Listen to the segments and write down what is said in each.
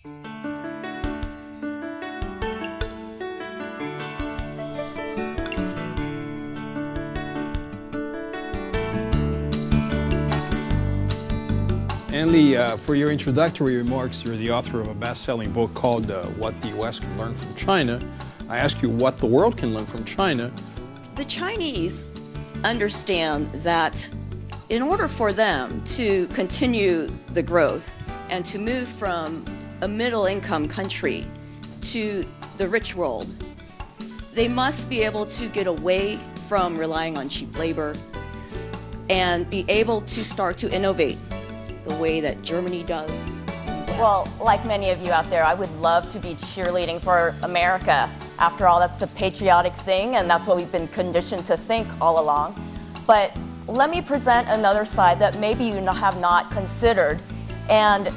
Andy, for your introductory remarks, you're the author of a best-selling book called What the U.S. Can Learn from China. I ask you what the world can learn from China. The Chinese understand that in order for them to continue the growth and to move from a middle-income country to the rich world, they must be able to get away from relying on cheap labor and be able to start to innovate the way that Germany does. Well, like many of you out there, I would love to be cheerleading for America. After all, that's the patriotic thing, and that's what we've been conditioned to think all along. But let me present another side that maybe you have not considered. And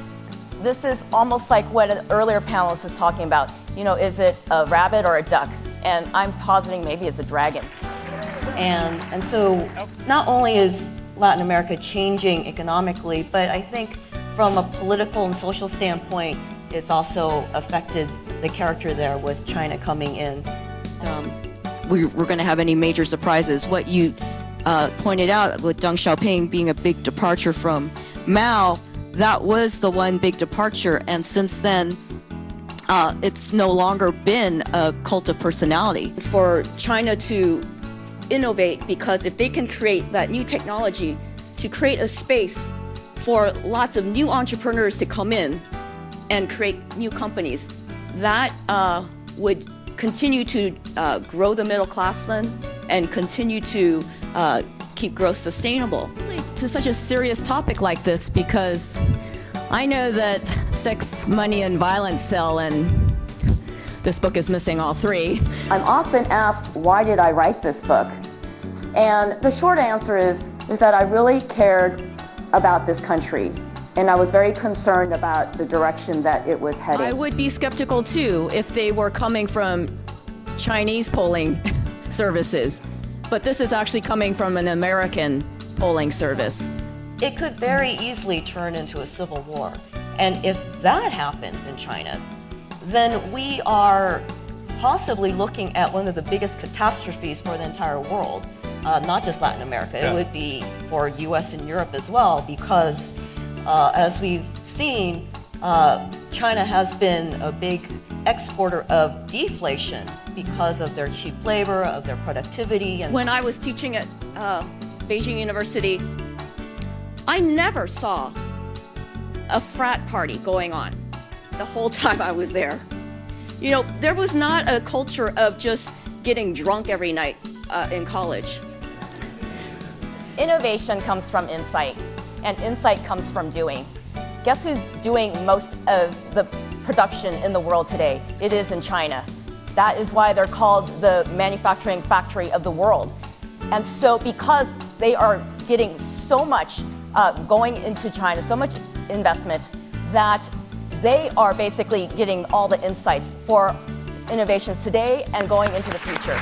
this is almost like what an earlier panelist was talking about. You know, is it a rabbit or a duck? And I'm positing maybe it's a dragon. And so not only is Latin America changing economically, but I think from a political and social standpoint, it's also affected the character there with China coming in. We're going to have any major surprises. What you pointed out with Deng Xiaoping being a big departure from Mao, that was the one big departure, and since then it's no longer been a cult of personality. For China to innovate, because if they can create that new technology to create a space for lots of new entrepreneurs to come in and create new companies, that would continue to grow the middle class then and continue to keep growth sustainable. To such a serious topic like this, because I know that sex, money, and violence sell, and this book is missing all three. I'm often asked, why did I write this book? And the short answer is that I really cared about this country, and I was very concerned about the direction that it was heading. I would be skeptical too if they were coming from Chinese polling services, but this is actually coming from an American polling service. It could very easily turn into a civil war. And if that happens in China, then we are possibly looking at one of the biggest catastrophes for the entire world, not just Latin America. Yeah. It would be for US and Europe as well, because as we've seen, China has been a big exporter of deflation because of their cheap labor, of their productivity. And when I was teaching at Beijing University, I never saw a frat party going on the whole time I was there. You know, there was not a culture of just getting drunk every night in college. Innovation comes from insight, and insight comes from doing. Guess who's doing most of the production in the world today? It is in China. That is why they're called the manufacturing factory of the world. And so because they are getting so much going into China, so much investment, that they are basically getting all the insights for innovations today and going into the future.